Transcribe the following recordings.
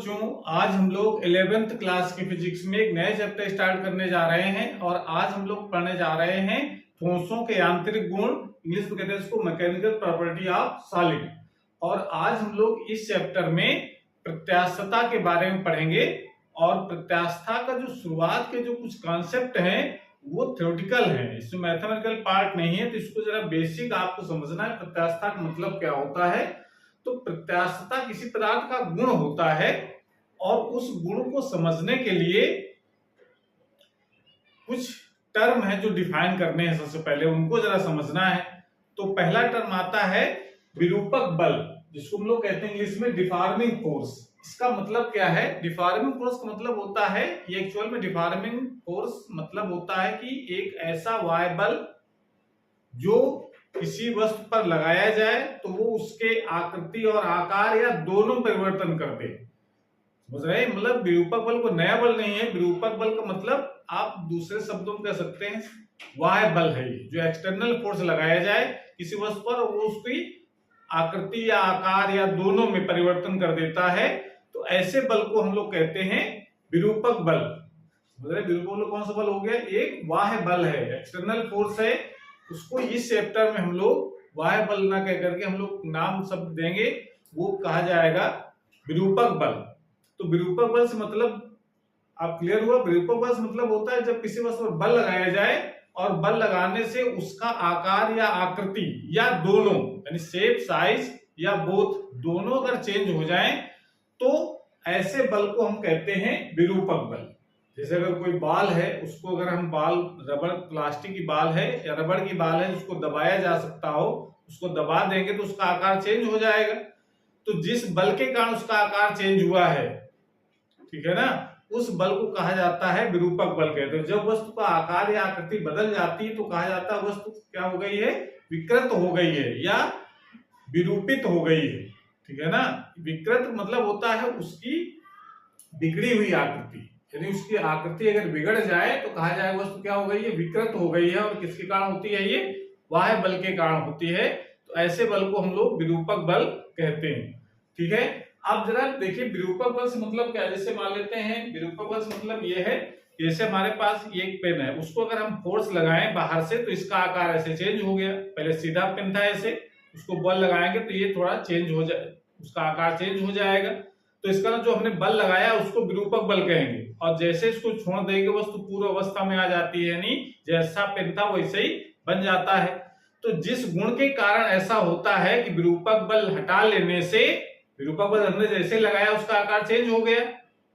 बच्चों, आज हम लोग 11th क्लास की फिजिक्स में एक नए चैप्टर स्टार्ट करने जा रहे हैं और आज हम लोग पढ़ने जा रहे हैं ठोसों के यांत्रिक गुण, इंग्लिश में कहते हैं इसको मैकेनिकल प्रॉपर्टी ऑफ सॉलिड। और आज हम लोग इस चैप्टर में प्रत्यास्थता के बारे में पढ़ेंगे और प्रत्यास्थता का जो शुरुआत के जो कुछ कॉन्सेप्ट हैं वो थ्योरेटिकल है, इसमें मैथमेटिकल पार्ट नहीं है, तो इसको जरा बेसिक आपको समझना है। प्रत्यास्थता का मतलब क्या होता है? तो प्रत्यास्थता किसी पदार्थ का गुण होता है और उस गुण को समझने के लिए कुछ टर्म है जो डिफाइन करने हैं। सबसे पहले उनको जरा समझना है। तो पहला टर्म आता है विरूपक बल, जिसको हम लोग कहते हैं इंग्लिश में डिफॉर्मिंग फोर्स। इसका मतलब क्या है? डिफॉर्मिंग फोर्स का मतलब होता है, ये एक्चुअल में डिफॉर्मिंग फोर्स मतलब होता है कि एक ऐसा वाय बल जो किसी वस्तु पर लगाया जाए तो वो उसके आकृति और आकार या दोनों परिवर्तन कर दे। समझ रहे हैं? मतलब विरूपक बल को नया बल नहीं है। विरूपक बल का मतलब आप दूसरे शब्दों में कह सकते हैं वाय बल है, जो एक्सटर्नल फोर्स लगाया जाए किसी वस्तु पर वो उसकी आकृति या आकार या दोनों में परिवर्तन कर देता है। तो ऐसे बल को हम लोग कहते हैं विरूपक बल। विरूपक बल कौन सा बल हो गया? एक वाह्य बल है, एक्सटर्नल फोर्स है, उसको इस चैप्टर में हम लोग वाह्य बल ना कह करके हम लोग नाम शब्द देंगे, वो कहा जाएगा विरूपक बल। तो विरूपक बल से मतलब आप क्लियर हुआ? विरूपक बल से मतलब होता है जब किसी वस्तु पर बल लगाया जाए और बल लगाने से उसका आकार या आकृति या दोनों यानी शेप, साइज या बोथ दोनों अगर चेंज हो जाए तो ऐसे बल को हम कहते हैं विरूपक बल। जैसे अगर कोई बाल है, उसको अगर हम बाल रबड़ प्लास्टिक की बाल है या रबड़ की बाल है जिसको दबाया जा सकता हो, उसको दबा देंगे तो उसका आकार चेंज हो जाएगा। तो जिस बल के कारण उसका आकार चेंज हुआ है, ठीक है ना, उस बल को कहा जाता है विरूपक बल कहते हैं। जब वस्तु का आकार या आकृति बदल जाती है तो कहा जाता है वस्तु क्या हो गई है? विकृत हो गई है या विरूपित हो गई है। ठीक है ना? विकृत मतलब होता है उसकी बिगड़ी हुई आकृति, यानी उसकी आकृति अगर बिगड़ जाए तो कहा जाएगा वस्तु क्या हो गई है? विकृत हो गई है। और किसके कारण होती है? ये वाह्य बल के कारण होती है। तो ऐसे बल को हम लोग विरूपक बल कहते हैं। ठीक है, अब जरा देखिए विरूपक बल से मतलब क्या। जैसे मान लेते हैं विरूपक बल से मतलब ये है, जैसे हमारे पास एक पेन है, उसको अगर हम फोर्स लगाएं बाहर से तो इसका आकार ऐसे चेंज हो गया। पहले सीधा पेन था ऐसे, उसको बल लगाएंगे तो ये थोड़ा चेंज हो जाए, उसका आकार चेंज हो जाएगा। तो इसका जो हमने बल लगाया उसको विरूपक बल कहेंगे। और जैसे इसको छोड़ देंगे वस्तु पूर्व अवस्था में आ जाती है, यानी जैसा पेन था वैसे ही बन जाता है। तो जिस गुण के कारण ऐसा होता है कि विरूपक बल हटा लेने से, विरूपक बल हमने जैसे लगाया उसका आकार चेंज हो गया,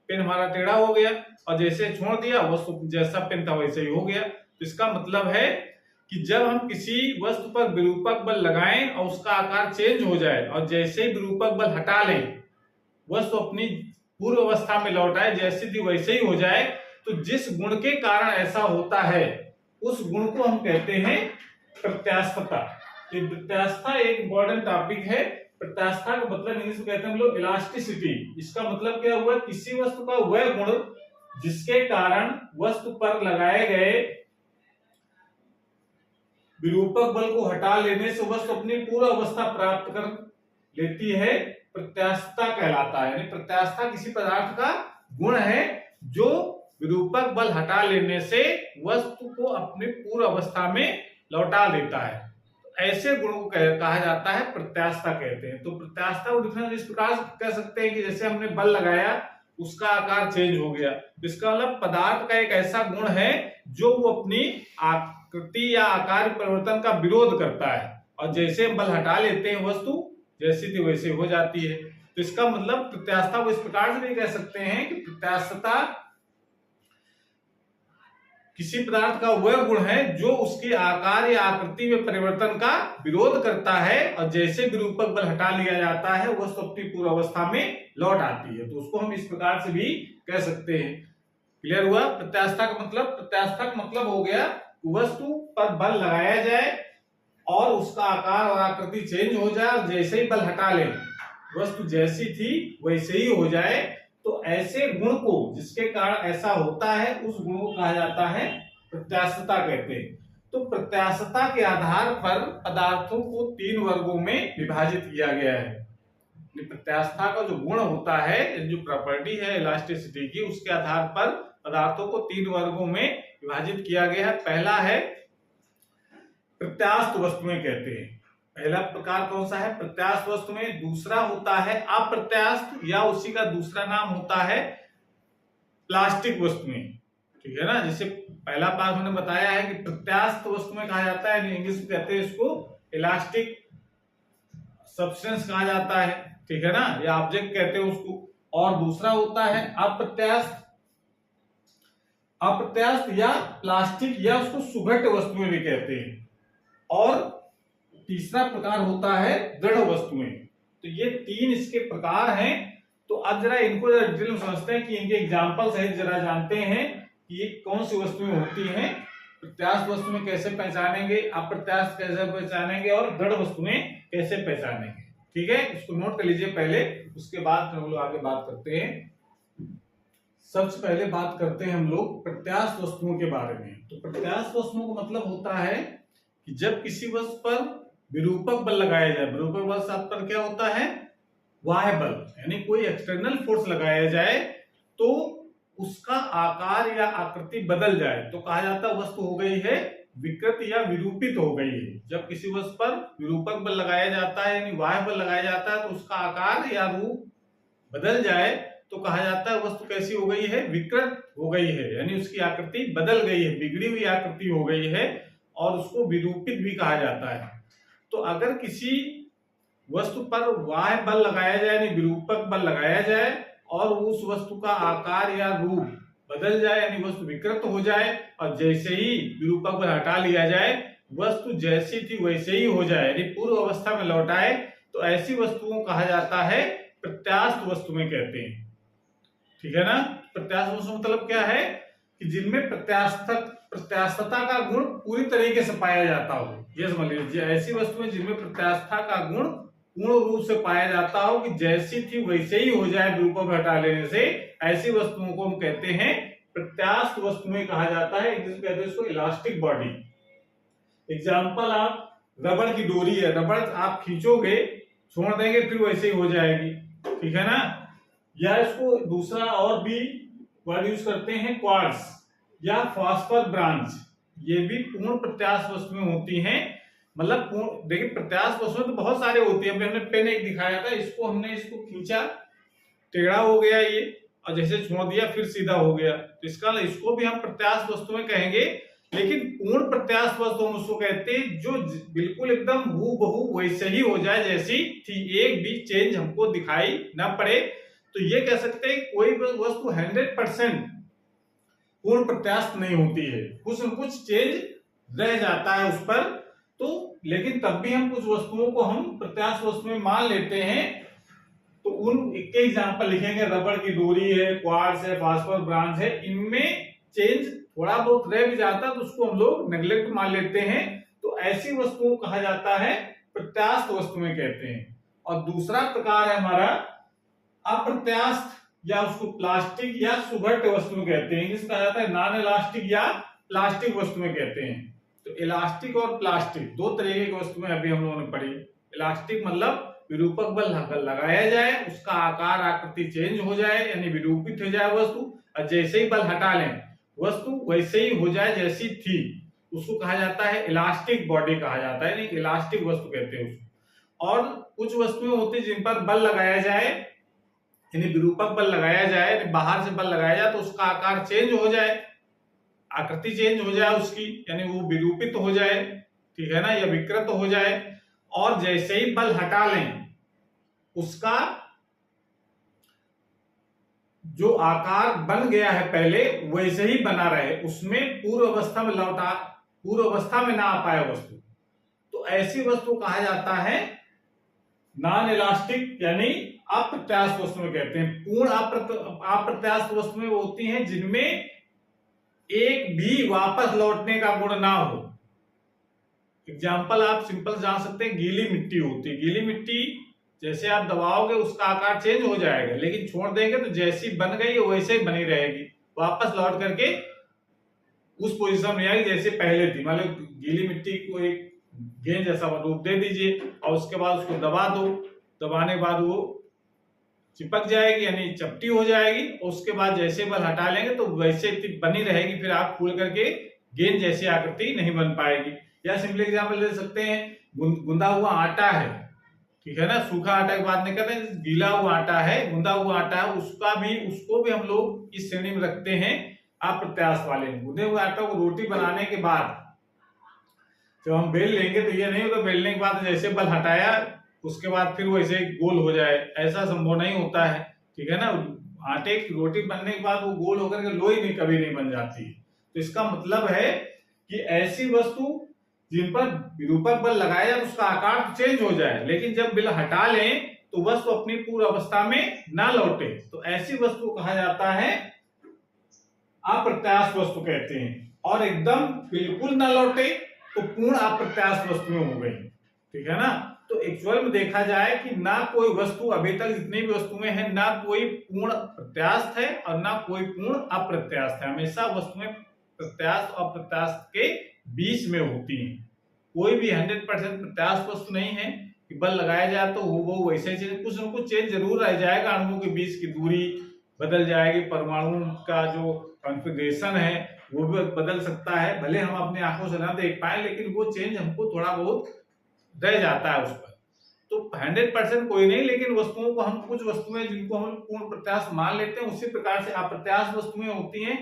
पेन हमारा टेढ़ा हो गया, और जैसे छोड़ दिया वस्तु जैसा पेन था वैसे ही हो गया। तो इसका मतलब है कि जब हम किसी वस्तु पर विरूपक बल लगाएं और उसका आकार चेंज हो जाए और जैसे ही विरूपक बल हटा लें वस्तु अपनी पूर्व अवस्था में लौट आए, जैसी थी वैसे ही हो जाए, तो जिस गुण के कारण ऐसा होता है उस गुण को हम कहते हैं प्रत्यास्थता। तो प्रत्यास्थता एक इम्पोर्टेंट टॉपिक है। प्रत्यास्थता का मतलब इंग्लिश में कहते हैं हम लोग इलास्टिसिटी। इसका मतलब क्या हुआ? किसी वस्तु का वह गुण जिसके कारण वस्तु पर लगाए गए विरूपक बल को हटा लेने से वस्तु अपनी पूर्व अवस्था प्राप्त कर लेती है, प्रत्यास्थता कहलाता है। यानी प्रत्यास्थता किसी पदार्थ का गुण है जो विरूपक बल हटा लेने से वस्तु को अपनी पूर्व अवस्था में लौटा देता है। ऐसे गुण को कहा जाता है प्रत्यास्थता कहते हैं। तो प्रत्यास्थता को डिफरेंस इस प्रकार कह सकते हैं कि जैसे हमने बल लगाया उसका आकार चेंज हो गया, तो इसका मतलब पदार्थ का एक ऐसा गुण है जो वो अपनी आकृति या आकार परिवर्तन का विरोध करता है, और जैसे हम बल हटा लेते हैं वस्तु जैसी थी वैसे हो जाती है। तो इसका मतलब प्रत्यास्थता को इस प्रकार से भी कह सकते हैं कि प्रत्यास्थता किसी पदार्थ का वह गुण है जो उसके आकार या आकृति में परिवर्तन का विरोध करता है, और जैसे विरूपक बल हटा लिया जाता है वस्तु अपनी पूर्व अवस्था में लौट आती है। तो उसको हम इस प्रकार से भी कह सकते हैं। क्लियर हुआ? प्रत्यास्थता का मतलब, प्रत्यास्थता का मतलब हो गया वस्तु पर बल लगाया जाए और उसका आकार और आकृति चेंज हो जाए, और जैसे ही बल हटा ले वस्तु जैसी थी वैसे ही हो जाए। तो ऐसे गुण को जिसके कारण ऐसा होता है उस गुण को कहा जाता है प्रत्यास्थता कहते हैं। तो प्रत्यास्थता के आधार पर पदार्थों को 3 वर्गों में विभाजित किया गया है। प्रत्यास्थता का जो गुण होता है, जो प्रॉपर्टी है इलास्टिसिटी की, उसके आधार पर पदार्थों को 3 वर्गों में विभाजित किया गया है। पहला है प्रत्यास्थ वस्तुएं कहते हैं। पहला प्रकार कौन सा है? प्रत्यास्थ वस्तुएं। दूसरा होता है अप्रत्यास्थ, या उसी का दूसरा नाम होता है प्लास्टिक वस्तुएं। ठीक है ना, जैसे पहला पार्ट हमने बताया है कि प्रत्यास्थ वस्तुएं कहा जाता है, इंग्लिश में कहते हैं इसको इलास्टिक सब्सटेंस कहा जाता है। ठीक है ना, या ऑब्जेक्ट कहते हैं उसको। और दूसरा होता है अप्रत्यास्थ, अप्रत्यास्थ या प्लास्टिक, या उसको सुघट वस्तुएं भी कहते हैं। और तीसरा प्रकार होता है दृढ़ वस्तुएं। तो ये 3 इसके प्रकार हैं। तो अब जरा इनको जरा डिटेल में समझते हैं कि इनके एग्जांपल सहित जरा जानते हैं कि ये कौन सी वस्तुएं होती हैं। प्रत्यास्थ वस्तुएं कैसे पहचानेंगे, अप्रत्यास्थ कैसे पहचानेंगे, और दृढ़ वस्तुएं कैसे पहचानेंगे। ठीक है, इसको नोट कर लीजिए पहले, उसके बाद हम लोग आगे बात करते हैं। सबसे पहले बात करते हैं हम लोग प्रत्यास्थ वस्तुओं के बारे में। तो प्रत्यास्थ वस्तुओं का मतलब होता है कि जब किसी वस्तु पर विरूपक बल लगाया जाए। विरूपक बल शब्द पर क्या होता है? बाह्य बल, यानी कोई एक्सटर्नल फोर्स लगाया जाए तो उसका आकार या आकृति बदल जाए तो कहा जाता है वस्तु हो गई है विकृत या विरूपित हो गई है। जब किसी वस्तु पर विरूपक बल लगाया जाता है यानी बाह्य बल लगाया जाता है तो उसका आकार या रूप बदल जाए तो कहा जाता है वस्तु कैसी हो गई है? विकृत हो गई है, यानी उसकी आकृति बदल गई है, बिगड़ी हुई आकृति हो गई है, और उसको विरूपित भी कहा जाता है। तो अगर किसी वस्तु पर बाह्य बल लगाया जाए यानी विरूपक बल लगाया जाए और उस वस्तु का आकार या रूप बदल जाए यानी वस्तु विकृत हो जाए, और जैसे ही विरूपक बल हटा लिया जाए वस्तु जैसी थी वैसे ही हो जाए यानी पूर्व अवस्था में लौट आए, तो ऐसी वस्तुओं कहा जाता है प्रत्यास्थ वस्तुएं कहते हैं। ठीक है ना, प्रत्यास्थ वस्तु मतलब क्या है कि जिनमें प्रत्यास्थता का गुण पूरी तरीके से पाया जाता हो। ये समझ लीजिए, ऐसी वस्तुएं जिनमें प्रत्यास्थता का गुण पूर्ण रूप से पाया जाता हो कि जैसी थी वैसे ही हो जाए विरूपक हटा लेने से, ऐसी वस्तुओं को हम कहते हैं प्रत्यास्थ वस्तुएं कहा जाता है। इंग्लिश में कहते हैं इसको इलास्टिक बॉडी। एग्जाम्पल, आप रबड़ की डोरी है, रबड़ आप खींचोगे छोड़ देंगे फिर वैसे ही हो जाएगी। ठीक है ना, या इसको दूसरा और भी वर्ड यूज करते हैं क्वार्ट्ज या फास्फर ब्रांच, ये भी पूर्ण प्रत्यास्थ वस्तुएं होती हैं। मतलब देखिए प्रत्यास्थ वस्तुएं तो बहुत सारे होती है। हमने पेन एक दिखाया था, इसको खींचा टेढ़ा हो गया ये, और जैसे छोड़ दिया फिर सीधा हो गया, तो इसको भी हम प्रत्यास्थ वस्तुएं कहेंगे। लेकिन पूर्ण प्रत्यास्थ वस्तु हम उसको कहते हैं जो बिल्कुल एकदम हूबहू वैसे ही हो जाए जैसी थी, एक भी चेंज हमको दिखाई ना पड़े। तो ये कह सकते हैं कोई वस्तु 100% पूर्ण प्रत्यास्थ नहीं होती है, कुछ न कुछ चेंज रह जाता है उस पर। तो लेकिन तब भी हम कुछ वस्तुओं को हम प्रत्यास्थ वस्तुएं मान लेते हैं। तो उन के एग्जांपल लिखेंगे, रबड़ की डोरी है, क्वार्ट्ज है, फास्फोरस ब्रांच है, इनमें चेंज थोड़ा बहुत रह भी जाता है तो उसको हम लोग नेग्लेक्ट मान लेते हैं। तो ऐसी वस्तुओं को कहा जाता है प्रत्यास्थ वस्तुएं कहते हैं। और दूसरा प्रकार है हमारा अप्रत्यास्थ, या उसको प्लास्टिक या सुघट वस्तुएं कहते हैं। इंग्लिश कहा जाता है नॉन इलास्टिक या प्लास्टिक वस्तुएं कहते हैं। तो इलास्टिक और प्लास्टिक दो तरीके की वस्तुएं अभी हम लोगों ने पढ़ी। इलास्टिक मतलब विरूपक बल लगाया जाए, उसका आकार आकृति चेंज हो जाए यानी विरूपित हो जाए वस्तु, और जैसे ही बल हटा लें वस्तु वैसे ही हो जाए जैसी थी, उसको कहा जाता है इलास्टिक बॉडी कहा जाता है, नहीं इलास्टिक वस्तु कहते हैं उसको। और कुछ वस्तुएं होती है जिन पर बल लगाया जाए यानी विरूपक बल लगाया जाए, बाहर से बल लगाया जाए तो उसका आकार चेंज हो जाए, आकृति चेंज हो जाए उसकी, यानी वो विरूपित हो जाए, ठीक है ना, या विकृत हो जाए, और जैसे ही बल हटा लें उसका जो आकार बन गया है पहले वैसे ही बना रहे, उसमें पूर्व अवस्था में ना आ पाए वस्तु, तो ऐसी वस्तु कहा जाता है नॉन इलास्टिक यानी अप्रत्यास्थ वस्तुएं कहते हैं। पूर्ण अप्रत्यास्थ वस्तुएं वो होती हैं जिनमें एक भी वापस लौटने का गुण ना हो। एग्जाम्पल आप सिंपल जान सकते हैं, गीली मिट्टी होती है, गीली मिट्टी जैसे आप दबाओगे उसका आकार चेंज हो जाएगा, लेकिन छोड़ देंगे तो जैसी बन गई है वैसे ही बनी रहेगी, वापस लौट करके उस पोजीशन में आएगी जैसे पहले थी। मान लो गीली मिट्टी को एक गेंद जैसा रूप दे दीजिए और उसके बाद उसको दबा दो, दबाने के बाद वो चिपक जाएगी यानी चपटी हो जाएगी। उसके बाद जैसे बल हटा लेंगे तो वैसे बनी रहेगी, फिर आप खोल करके गेंद जैसी आकृति नहीं बन पाएगी। या सिंपल एग्जाम्पल दे सकते हैं, गुंदा हुआ आटा है, ठीक है ना, सूखा आटा की बात नहीं कर रहे हैं, गीला हुआ आटा है, गुंदा हुआ आटा है, उसको भी हम लोग इस श्रेणी में रखते हैं अप्रत्यास्थ वाले। गुंदे हुए आटा को रोटी बनाने के बाद जब हम बेल लेंगे तो ये नहीं होगा बेलने के बाद जैसे बल हटाया उसके बाद फिर वो ऐसे गोल हो जाए, ऐसा संभव नहीं होता है, ठीक है ना। आटे की रोटी बनने के बाद वो गोल होकर के लोई नहीं कभी नहीं बन जाती। तो इसका मतलब है कि ऐसी वस्तु जिन पर विरूपक बल लगाया जाए उसका आकार चेंज हो जाए, लेकिन जब बल हटा लें तो वस्तु अपनी पूर्व अवस्था में ना लौटे, तो ऐसी वस्तु को कहा जाता है अप्रत्यास्थ वस्तु कहते हैं। और एकदम बिल्कुल ना लौटे तो पूर्ण अप्रत्यास्थ वस्तुएं हो गई, ठीक है ना। तो एक्चुअल में देखा जाए कि ना कोई वस्तु, अभी तक जितनी भी वस्तुएं हैं, ना कोई पूर्ण प्रत्यास्थ है और ना कोई पूर्ण अप्रत्यास्थ है। हमेशा वस्तुएं प्रत्यास्थ और अप्रत्यास्थ के बीच में होती हैं। कोई भी 100% प्रत्यास्थ वस्तु नहीं है कि बल लगाया जाए तो वो वैसे ही कुछ न कुछ चेंज जरूर रह जाएगा। अणुओं के बीच की दूरी बदल जाएगी, परमाणु का जो कॉन्फ़िगरेशन है वो भी बदल सकता है, भले हम अपनी आंखों से ना देख पाए, लेकिन वो चेंज हमको थोड़ा बहुत रह जाता है उस पर। तो 100% कोई नहीं, लेकिन वस्तुओं को हम, कुछ वस्तुएं जिनको हम पूर्ण प्रत्यास्थ मान लेते हैं, उसी प्रकार से अप्रत्यास्थ वस्तुएं होती हैं।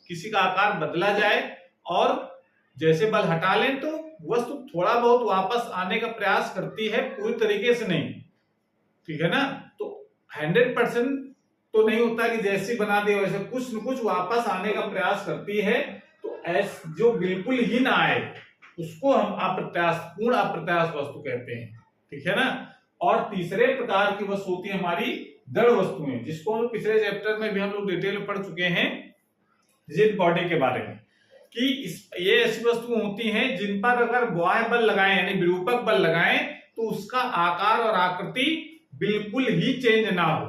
किसी का आकार बदला जाए और जैसे बल हटा लें तो वस्तु थोड़ा बहुत वापस आने का प्रयास करती है, पूरी तरीके से नहीं, ठीक है ना। तो 100% तो नहीं होता कि जैसी बना दे वैसे, कुछ न कुछ वापस आने का प्रयास करती है। तो जो बिल्कुल ही ना आए उसको हम अप्रत्यास्थ, पूर्ण अप्रत्यास्थ वस्तु कहते हैं, ठीक है ना। और तीसरे प्रकार की वस्तु होती है हमारी दृढ़ वस्तुएं, जिसको हम पिछले चैप्टर में भी हम लोग डिटेल में पढ़ चुके हैं रिजिड बॉडी के बारे में, कि ये ऐसी वस्तु होती हैं जिन पर अगर बाह्य बल लगाएं यानी विरूपक बल लगाएं तो उसका आकार और आकृति बिल्कुल ही चेंज ना हो,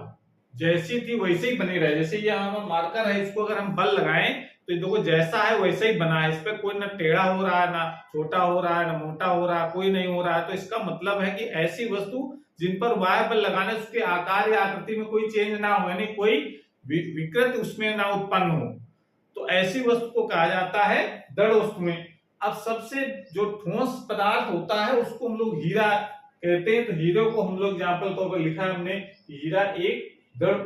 जैसी थी वैसे ही बनी रहे। जैसे ये हमारा मार्कर है, इसको अगर हम बल लगाएं तो देखो जैसा है वैसे ही बना है, इस पे कोई ना टेढ़ा हो रहा है, ना छोटा हो रहा है, ना मोटा हो रहा है, कोई नहीं हो रहा है। तो इसका मतलब है कि ऐसी वस्तु जिन पर बाह्य बल लगाने उसके आकार या आकृति में कोई चेंज ना हो, यानी कोई विकृत उसमें ना उत्पन्न हो, तो ऐसी वस्तु को कहा जाता है दृढ़ वस्तुएं। अब सबसे जो ठोस पदार्थ होता है उसको हम लोग हीरा कहते हैं। तो हीरे को हम लोग एग्जाम्पल तौर पर लिखा है हमने, हीरा एक दृढ़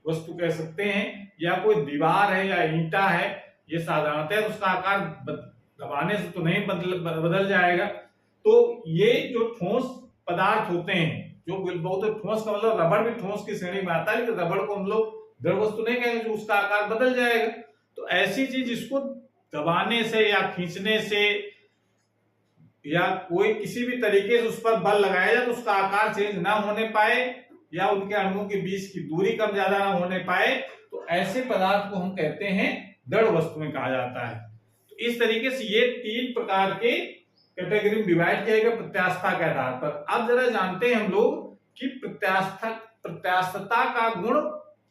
वस्तु कह सकते हैं। या कोई दीवार है या ईंटा है, ये साधारणतः उसका आकार दबाने से तो नहीं बदल जाएगा। तो ये जो ठोस पदार्थ होते हैं, जो बहुत ठोस का मतलब रबड़ भी ठोस की श्रेणी में आता है, लेकिन रबड़ को हम लोग दृढ़ वस्तु नहीं कहेंगे, जो उसका आकार बदल जाएगा। तो ऐसी चीज जिसको दबाने से या खींचने से या कोई किसी भी तरीके से उस पर बल लगाया जाए तो उसका आकार चेंज ना होने पाए या उनके अणुओं के बीच की दूरी कम ज्यादा ना होने पाए, तो ऐसे पदार्थ को हम कहते हैं दृढ़ वस्तुएं कहा जाता है। तो इस तरीके से ये 3 प्रकार के कैटेगरी में डिवाइड किया गया प्रत्यास्थता के आधार पर। अब जरा जानते हैं हम लोग कि प्रत्यास्थता का गुण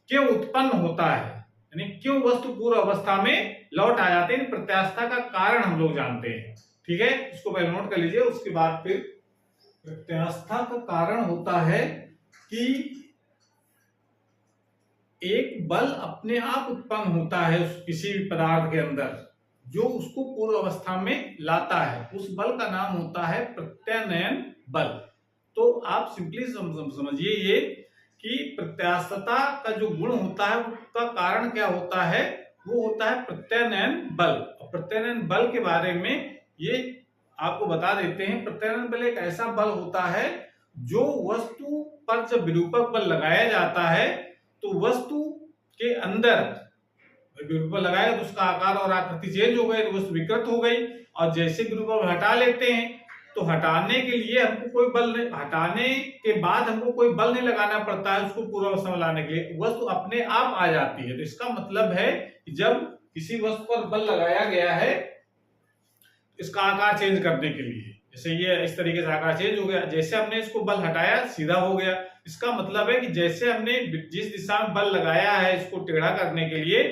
क्यों उत्पन्न होता है, यानी क्यों वस्तु पूर्व अवस्था में लौट आ जाते हैं। प्रत्यास्थता का कारण हम लोग जानते हैं, ठीक है, इसको पहले नोट कर लीजिए। उसके बाद फिर प्रत्यास्थता का कारण होता है कि एक बल अपने आप उत्पन्न होता है किसी भी पदार्थ के अंदर जो उसको पूर्व अवस्था में लाता है, उस बल का नाम होता है प्रत्यानयन बल। तो आप सिंपली समझिए ये कि प्रत्यास्थता का जो गुण होता है उसका कारण क्या होता है, वो होता है प्रत्यानयन बल। और प्रत्यानयन बल के बारे में ये आपको बता देते हैं। प्रत्यानयन बल एक ऐसा बल होता है जो वस्तु पर जब विरूपक बल लगाया जाता है तो वस्तु के अंदर विरूपक लगाया तो उसका आकार और आकृति चेंज हो गई, वस्तु विकृत हो गई। और जैसे विरूपक हटा लेते हैं तो हटाने के लिए हमको कोई बल नहीं, हटाने के बाद हमको कोई बल नहीं लगाना पड़ता है उसको पूर्व अवस्था में लाने के लिए, वस्तु अपने आप आ जाती है। तो इसका मतलब है कि जब किसी वस्तु पर बल लगाया गया है इसका आकार चेंज करने के लिए, जैसे ये इस तरीके से आकार चेंज हो गया, जैसे हमने इसको बल हटाया सीधा हो गया। इसका मतलब है कि जैसे हमने जिस दिशा में बल लगाया है इसको टेढ़ा करने के लिए,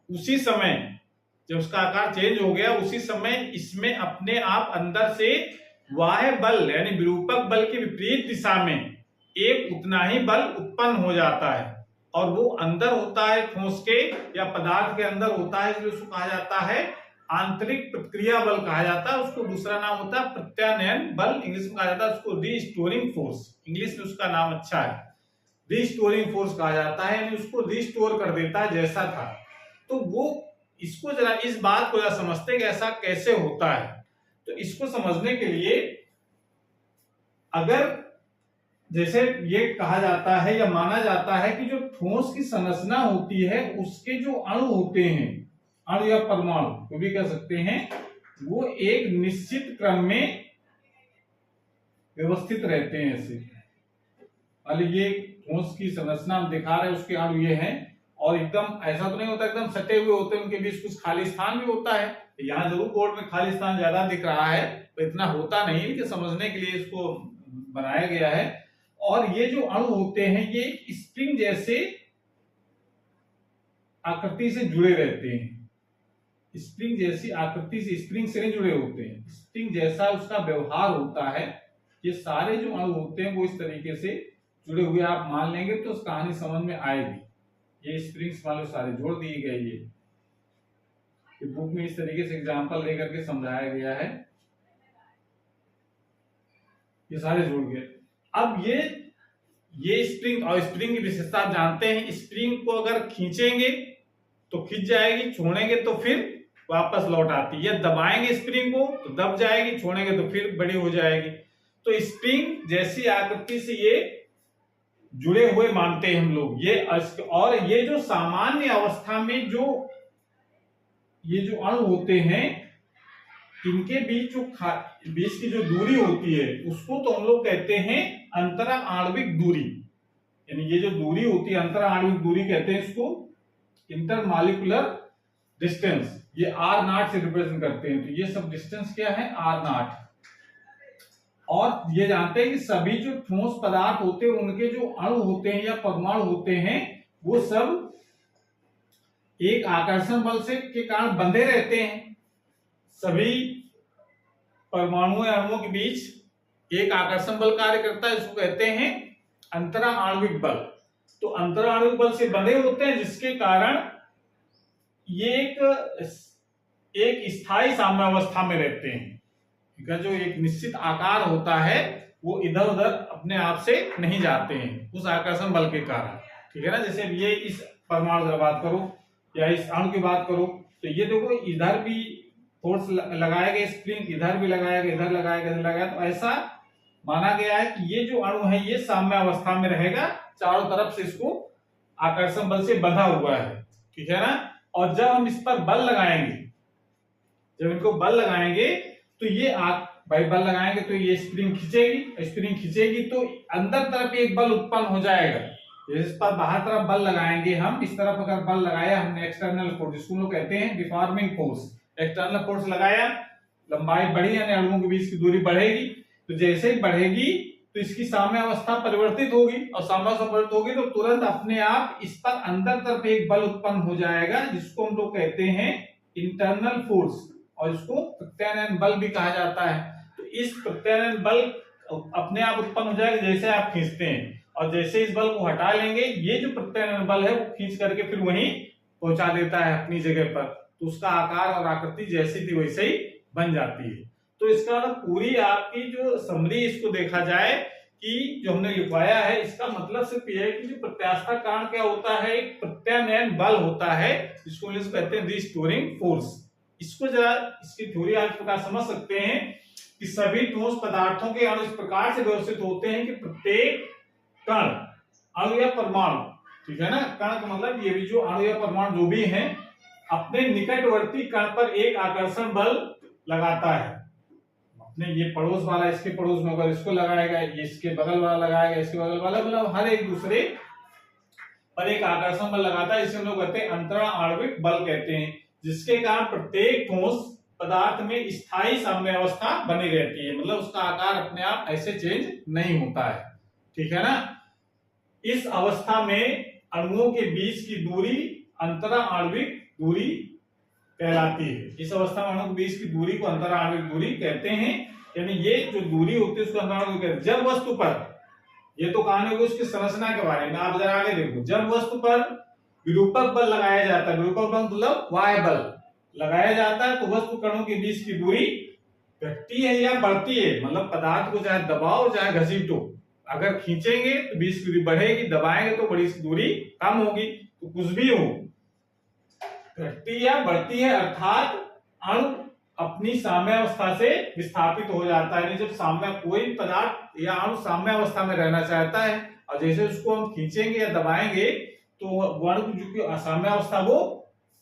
उसी समय जब उसका आकार चेंज हो गया उसी समय इसमें अपने आप अंदर से बाह्य बल यानी विरूपक बल की विपरीत दिशा में एक उतना ही बल उत्पन्न हो जाता है, और वो अंदर होता है ठोस के या पदार्थ के अंदर होता है, इसलिए उसको कहा जाता है आंतरिक प्रतिक्रिया बल कहा जाता है। उसको दूसरा नाम होता है प्रत्यानयन बल, इंग्लिश में कहा जाता है उसको रीस्टोरिंग फोर्स, इंग्लिश में उसका नाम अच्छा है, रीस्टोरिंग फोर्स कहा जाता है, यानी उसको रीस्टोर कर देता है जैसा था। तो वो इसको जरा इस बात को जरा समझते हैं कि ऐसा कैसे होता है। तो इसको समझने के लिए अगर जैसे ये कहा जाता है या माना जाता है कि जो ठोस की संरचना होती है उसके जो अणु होते हैं, अणु या परमाणु को भी कह सकते हैं, वो एक निश्चित क्रम में व्यवस्थित रहते हैं। ऐसे ये ठोस की संरचना हम दिखा रहे हैं, उसके अणु ये हैं, और एकदम ऐसा तो नहीं होता एकदम सटे हुए होते हैं, उनके बीच कुछ खाली स्थान भी होता है। यहाँ जरूर बोर्ड में खाली स्थान ज्यादा दिख रहा है, तो इतना होता नहीं, कि समझने के लिए इसको बनाया गया है। और ये जो अणु होते हैं ये स्प्रिंग जैसे आकृति से जुड़े रहते हैं, स्प्रिंग जैसी आकृति से, स्प्रिंग से नहीं जुड़े होते हैं, स्प्रिंग जैसा उसका व्यवहार होता है। ये सारे जो अणु होते हैं वो इस तरीके से जुड़े हुए आप मान लेंगे तो उस कहानी समझ में आएगी। ये स्प्रिंग्स वाले सारे जोड़ दिए गए, ये बुक में इस तरीके से एग्जांपल लेकर के समझाया गया है, ये सारे जोड़ गए। अब ये स्प्रिंग, और स्प्रिंग की विशेषता आप जानते हैं, स्प्रिंग को अगर खींचेंगे तो खींच जाएगी, छोड़ेंगे तो फिर वापस लौट आती है, दबाएंगे स्प्रिंग को तो दब जाएगी, छोड़ेंगे तो फिर बड़ी हो जाएगी। तो स्प्रिंग जैसी आकृति से ये जुड़े हुए मानते हैं हम लोग ये। और ये जो सामान्य अवस्था में ये जो अणु होते हैं, इनके बीच बीच की जो दूरी होती है उसको तो हम लोग कहते हैं अंतरा आणविक दूरी, यानी ये जो दूरी होती है अंतरा आणविक दूरी कहते हैं इसको, इंटरमॉलिक्यूलर डिस्टेंस, ये आर नॉट से रिप्रेजेंट करते हैं। तो ये सब डिस्टेंस क्या है, आर नॉट। और ये जानते हैं कि सभी जो ठोस पदार्थ होते हैं उनके जो अणु होते हैं या परमाणु होते हैं वो सब एक आकर्षण बल से के कारण बंधे रहते हैं। सभी परमाणुओं या अणुओं के बीच एक आकर्षण बल कार्य करता है, इसको कहते हैं अंतरा आणविक बल। तो अंतरा आणविक बल से बंधे होते हैं जिसके कारण ये एक स्थायी साम्यावस्था में रहते हैं। इनका जो एक निश्चित आकार होता है वो इधर उधर अपने आप से नहीं जाते हैं उस आकर्षण बल के कारण, ठीक है ना। जैसे ये इस परमाणु की बात करो या इस अणु की बात करो, तो ये देखो इधर भी फोर्स लगाया गया, स्प्रिंग इधर भी लगाया गया, इधर लगाया गया, इधर लगाया, तो ऐसा माना गया है कि ये जो अणु है ये साम्यावस्था में रहेगा, चारों तरफ से इसको आकर्षण बल से बंधा हुआ है, ठीक है ना। और जब हम इस पर बल लगाएंगे, जब इनको बल लगाएंगे तो ये भाई बल लगाएंगे तो ये स्प्रिंग खींचेगी, स्प्रिंग खींचेगी तो अंदर तरफ एक बल उत्पन्न हो जाएगा। इस पर बाहर तरफ बल लगाएंगे हम, इस तरफ अगर बल लगाया हमने एक्सटर्नल फोर्स, जिसको लोग कहते हैं डिफॉर्मिंग फोर्स, एक्सटर्नल फोर्स लगाया, लंबाई बढ़ी यानी अणुओं के बीच की दूरी बढ़ेगी, तो जैसे ही बढ़ेगी तो इसकी साम्यावस्था परिवर्तित होगी, और साम्यावस्था परिवर्तित होगी तो तुरंत अपने आप इस पर अंदर तरफ एक बल उत्पन्न हो जाएगा जिसको हम लोग कहते हैं इंटरनल फोर्स, और इसको प्रत्यानयन बल भी कहा जाता है। तो इस प्रत्यानयन बल अपने आप उत्पन्न हो जाएगा जैसे आप खींचते हैं, और जैसे इस बल को हटा लेंगे ये जो प्रत्यानयन बल है वो खींच करके फिर वहीं पहुंचा देता है अपनी जगह पर, तो उसका आकार और आकृति जैसी थी वैसे ही बन जाती है। तो इसका पूरी आपकी जो समरी इसको देखा जाए कि जो हमने लिखवाया है इसका मतलब सिर्फ यह है कि जो प्रत्यास्था कारण क्या होता है, एक प्रत्यानयन बल होता है जिसको इंग्लिश में कहते हैं रीस्टोरिंग फोर्स। इसको जरा इसकी थ्योरी आप प्रकार समझ सकते हैं कि सभी ठोस पदार्थों के अणु इस प्रकार से व्यवस्थित होते हैं कि प्रत्येक कण, अणु या परमाणु, ठीक है ना, कण का मतलब ये भी जो अणु या परमाणु जो भी हैं अपने निकटवर्ती कण पर एक आकर्षण बल लगाता है। अपने ये पड़ोस वाला इसके पड़ोस में अगर इसको लगाएगा, ये इसके बगल वाला लगाएगा, इसके बगल वाला, मतलब हर एक दूसरे पर एक आकर्षण बल लगाता है, इसे हम लोग कहते हैं अंतरा आणविक बल कहते हैं, जिसके कारण प्रत्येक ठोस पदार्थ में स्थायी साम्यावस्था बनी रहती है, मतलब उसका आकार अपने आप ऐसे चेंज नहीं होता है, ठीक है ना। इस अवस्था में अणुओं के बीच की दूरी अंतरा आणविक दूरी कहलाती है। इस अवस्था में अणुओं के बीच की दूरी को अंतरा आणविक दूरी कहते हैं, यानी ये जो दूरी होती है उसको अंतरा आणविक कहते हैं। जब वस्तु पर ये तो कहानी होगी उसकी संरचना के बारे में। आप जरा आगे देखो, जब वस्तु पर विरूपक बल लगाया जाता है, विरूपक बल मतलब वाय बल लगाया जाता है, तो वस्तु कणों के बीच की दूरी घटती है या बढ़ती है, मतलब पदार्थ को चाहे दबाओ चाहे घसीटो, अगर खींचेंगे तो बीच की दूरी बढ़ेगी, दबाएंगे तो बड़ी दूरी कम होगी। तो कुछ भी हो, घटती या बढ़ती है, अर्थात अणु अपनी साम्यावस्था से विस्थापित हो जाता है। जब साम्य कोई पदार्थ या अणु साम्यावस्था में रहना चाहता है और जैसे उसको हम खींचेंगे या दबाएंगे तो अणु की जो साम्यावस्था वो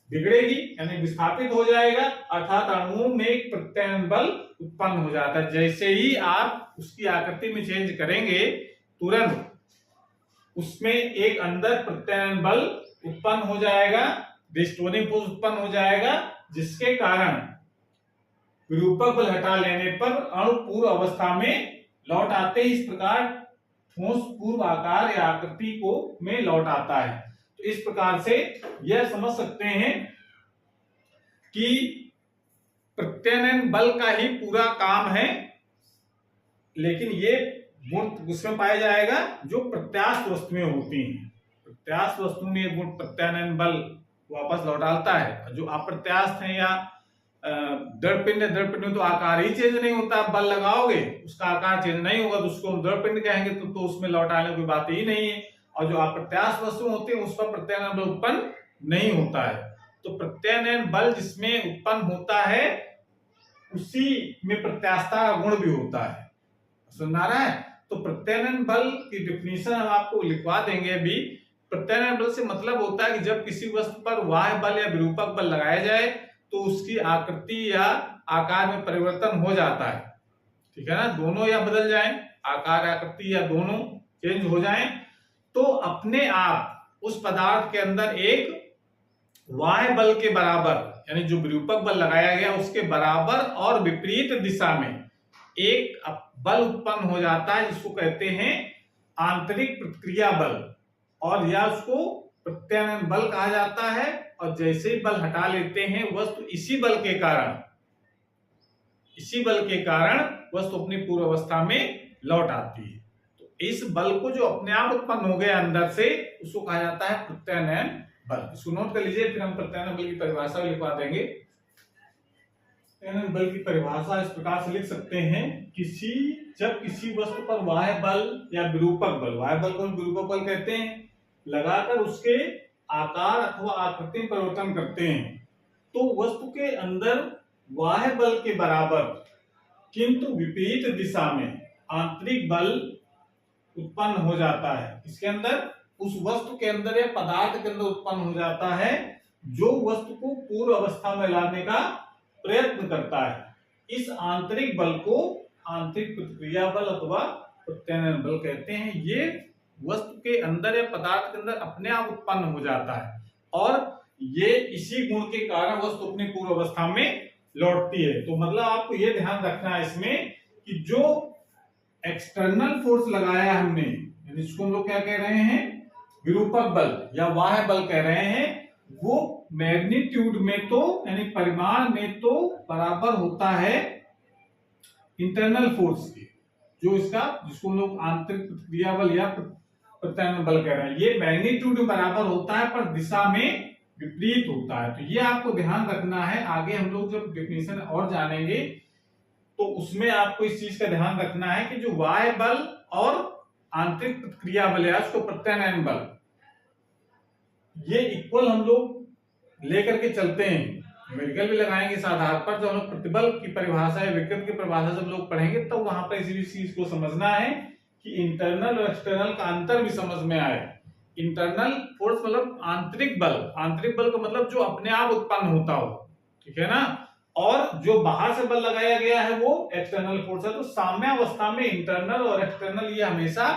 बिगड़ेगी यानी विस्थापित हो जाएगा, अर्थात अणुओं में एक प्रत्यानयन बल उत्पन्न हो जाता है। जैसे ही आप उसकी आकृति में चेंज करेंगे तुरंत उसमें एक अंदर प्रत्यानयन बल उत्पन्न हो जाएगा, डिस्टोनिंग फोर्स उत्पन्न हो जाएगा, जिसके कारण विरूपक बल हटा लेने पर अणु पूर्व अवस्था में लौट आते हैं। इस प्रकार ठोस पूर्व आकार या आकृति को में लौट आता है। तो इस प्रकार से यह समझ सकते हैं कि प्रत्यानयन बल का ही पूरा काम है, लेकिन ये गुण उसमें पाया जाएगा जो प्रत्यास्थ वस्तु में होती हैं। प्रत्यास्थ वस्तु में ये गुण प्रत्यानयन बल वापस लौट डालता है। जो अप्रत्यास्थ है या दृढ़पिंड में तो आकार ही चेंज नहीं होता, बल लगाओगे उसका आकार चेंज नहीं होगा तो उसको हम दृढ़पिंड कहेंगे, तो उसमें लौट आने की बात ही नहीं है। और जो अप्रत्यास्थ वस्तु होती है उस पर प्रत्यानयन बल उत्पन्न नहीं होता है। तो प्रत्यानयन बल जिसमें उत्पन्न होता है उसी में प्रत्यास्थता का गुण भी होता है। सुन आ रहा है? तो प्रत्यानयन बल की डिफिनीशन हम आपको लिखवा देंगे अभी। प्रत्यानयन बल से मतलब होता है कि जब किसी वस्तु पर बाह्य बल या विरूपक बल लगाया जाए तो उसकी आकृति या आकार में परिवर्तन हो जाता है। ठीक है ना, दोनों या बदल जाएं, आकार आकृति या दोनों चेंज हो जाएं, तो अपने आप उस पदार्थ के अंदर एक बाह्य बल के बराबर यानी जो विरूपक बल लगाया गया उसके बराबर और विपरीत दिशा में एक बल उत्पन्न हो जाता है, जिसको कहते हैं आंतरिक प्रतिक्रिया बल, और या उसको प्रत्यानयन बल कहा जाता है। और जैसे ही बल हटा लेते हैं वस्तु इसी बल के कारण वस्तु अपनी पूर्व अवस्था में लौट आती है। तो इस बल को जो अपने आप उत्पन्न हो गया अंदर से उसको कहा जाता है प्रत्यानयन बल। इसको नोट कर लीजिए, फिर हम प्रत्यानयन बल की परिभाषा लिखवा देंगे। प्रत्यानयन बल की परिभाषा इस प्रकार से लिख सकते हैं, जब किसी वस्तु पर बाह्य बल या विरूपक बल, बाह्य बल को विरूपक बल कहते हैं, लगाकर उसके आकार अथवा आकृति में परिवर्तन करते हैं तो वस्तु के अंदर बाह्य बल के बराबर किंतु विपरीत दिशा में आंतरिक बल उत्पन्न हो जाता है। इसके अंदर उस वस्तु के अंदर या पदार्थ के अंदर उत्पन्न हो जाता है जो वस्तु को पूर्व अवस्था में लाने का प्रयत्न करता है। इस आंतरिक बल को आंतरिक प्रतिक्रिया बल अथवा प्रत्यानयन बल कहते हैं। ये वस्तु के अंदर या पदार्थ के अंदर अपने आप उत्पन्न हो जाता है और ये इसी गुण के कारण वस्तु अपनी पूर्व अवस्था में लौटती है। तो मतलब आपको ये ध्यान रखना है इसमें कि जो एक्सटर्नल फोर्स लगाया हमने, यानी इसको हम लोग क्या कह रहे हैं, विरूपक बल या बाह्य बल कह रहे हैं, वो मैग्नीट्यूड में तो यानी परिमाण में तो बराबर होता है इंटरनल फोर्स के, जो जिसको हम लोग आंतरिक प्रतिक्रिया बल या प्रत्यानयन बल कह रहे हैं। ये मैग्नीट्यूड में बराबर होता है पर दिशा में विपरीत होता है। तो ये आपको ध्यान रखना है। आगे हम लोग जब डेफिनेशन और जानेंगे तो उसमें आपको इस चीज का ध्यान रखना है कि जो बाह्य बल और आंतरिक प्रतिक्रिया बल है उसको प्रत्यानयन बल, ये इक्वल हम लोग लेकर के चलते हैं। मेडिकल भी लगाएंगे इस आधार पर। जब हम लोग प्रतिबल की परिभाषा या विकृत की परिभाषा जब लोग पढ़ेंगे तब वहां पर इसी चीज को समझना है कि इंटरनल और एक्सटर्नल का अंतर भी समझ में आए। इंटरनल फोर्स मतलब आंतरिक बल, आंतरिक बल का मतलब जो अपने आप उत्पन्न होता हो, ठीक है ना, और जो बाहर से बल लगाया गया है वो एक्सटर्नल फोर्स है। तो साम्यावस्था में इंटरनल और एक्सटर्नल ये हमेशा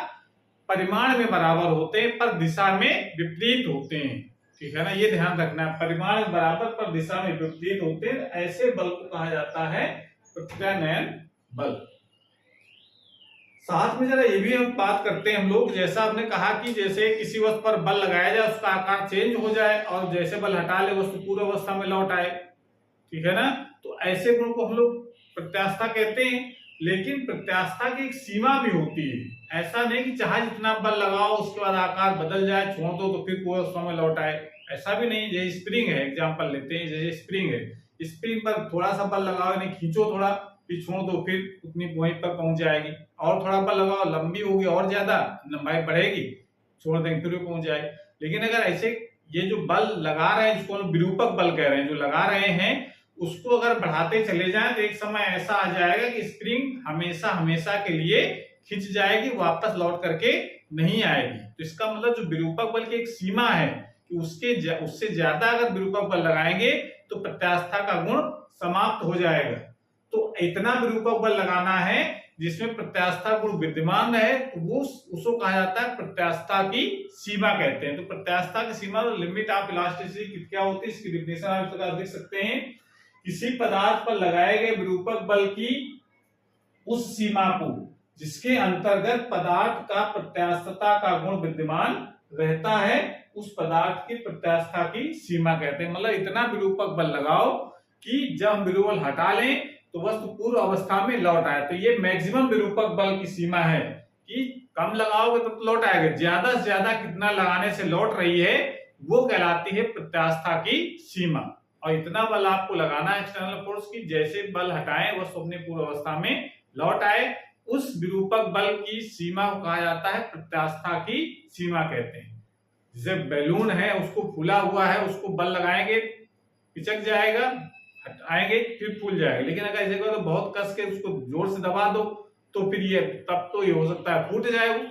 परिमाण में बराबर होते हैं पर दिशा में विपरीत होते हैं। ठीक है ना, ये ध्यान रखना है, परिमाण में बराबर पर दिशा में विपरीत होते हैं। ऐसे बल को कहा जाता है प्रत्यानयन बल। साथ में जरा ये भी हम बात करते हैं हम लोग, जैसा आपने कहा कि जैसे किसी वस्तु पर बल लगाया जाए उसका आकार चेंज हो जाए और जैसे बल हटा ले वस्तु पूर्व अवस्था में लौट आए, ठीक है ना, तो ऐसे गुण को हम लोग प्रत्यास्थता कहते हैं। लेकिन प्रत्यास्थता की एक सीमा भी होती है। ऐसा नहीं कि चाहे जितना बल लगाओ उसके बाद आकार बदल जाए, छोड़ दो तो फिर पूर्व अवस्था में लौट आए, ऐसा भी नहीं। जैसे स्प्रिंग है, एग्जांपल लेते हैं, जैसे स्प्रिंग है, स्प्रिंग पर थोड़ा सा बल लगाओ, यानी खींचो थोड़ा, फिर छोड़ दो, फिर उतनी वहीं पर पहुंच जाएगी। और थोड़ा बल लगाओ, लंबी होगी और ज्यादा लंबाई बढ़ेगी, छोड़ देंगे फिर भी पहुंच जाएगी। लेकिन अगर ऐसे ये जो बल लगा रहे हैं, जिसको हम विरूपक बल कह रहे हैं, जो लगा रहे हैं, उसको अगर बढ़ाते चले जाएं तो एक समय ऐसा आ जाएगा कि स्प्रिंग हमेशा हमेशा के लिए खिंच जाएगी, वापस लौट करके नहीं आएगी। तो इसका मतलब जो विरूपक बल की एक सीमा है कि उससे ज्यादा अगर विरूपक बल लगाएंगे तो प्रत्यास्थता का गुण समाप्त हो जाएगा। तो इतना विरूपक बल लगाना है जिसमें प्रत्यास्थता गुण विद्यमान है, तो वो उसको कहा जाता है प्रत्यास्थता की सीमा कहते हैं। तो प्रत्यास्थता की सीमा, लिमिट ऑफ इलास्टिसिटी क्या होती है, इसकी डेफिनेशन आप इस प्रकार देख सकते हैं। किसी पदार्थ पर लगाए गए विरूपक बल की उस सीमा को जिसके अंतर्गत पदार्थ का प्रत्यास्थता का गुण विद्यमान रहता है, उस पदार्थ की प्रत्यास्थता की सीमा कहते हैं। मतलब इतना विरूपक बल लगाओ कि जब हम विरूपक बल हटा लें तो वस्तु पूर्व अवस्था में लौट आए। तो ये मैक्सिमम विरूपक बल की सीमा है कि कम लगाओगे तो लौट आएगा, ज्यादा से ज्यादा कितना लगाने से लौट रही है वो कहलाती है प्रत्यास्थता की सीमा। और इतना बल आपको लगाना है एक्सटर्नल फोर्स की, जैसे बल हटाएं वस्तु अपने पूर्व अवस्था में लौट आए, उस विरूपक बल की सीमा को कहा जाता है प्रत्यास्थता की सीमा कहते हैं। जैसे बैलून है, उसको फूला हुआ है, उसको बल लगाएंगे पिचक जाएगा, हटाएंगे फिर फूल जाएगा। लेकिन अगर ऐसे करो तो बहुत कस के उसको जोर से दबा दो तो फिर ये तब तो ये हो सकता है फूट जाए वो,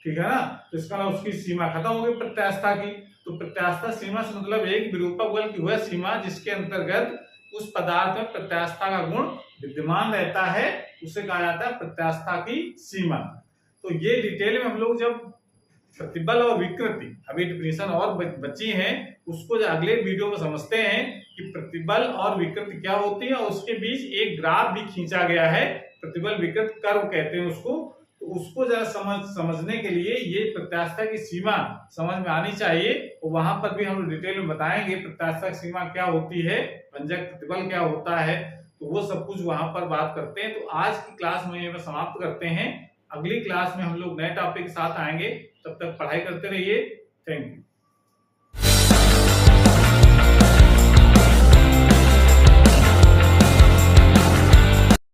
ठीक है ना। तो इसका मतलब उसकी सीमा खत्म हो गई प्रत्यास्थता की। तो प्रत्यास्थता सीमा से मतलब एक विरूपक बल की वह सीमा जिसके अंतर्गत उस पदार्थ में प्रत्यास्थता का गुण विद्यमान रहता है, उसे कहा जाता है प्रत्यास्थता की सीमा। तो ये डिटेल में हम लोग जब प्रतिबल और विकृति, अभी डिफिनेशन और बची है, उसको जो अगले वीडियो में समझते हैं कि प्रतिबल और विकृति क्या होती है। और उसके बीच एक ग्राफ भी खींचा गया है, प्रतिबल विकृति कर्व कहते हैं उसको। तो उसको जरा समझने के लिए ये प्रत्यास्थता की सीमा समझ में आनी चाहिए, और वहां पर भी हम डिटेल में बताएंगे प्रत्यास्थता की सीमा क्या होती है, भंजक प्रतिबल क्या होता है, तो वो सब कुछ वहां पर बात करते हैं। तो आज की क्लास में ये समाप्त करते हैं, अगली क्लास में हम लोग नए टॉपिक के साथ आएंगे। तब तक पढ़ाई करते रहिए। Thank you.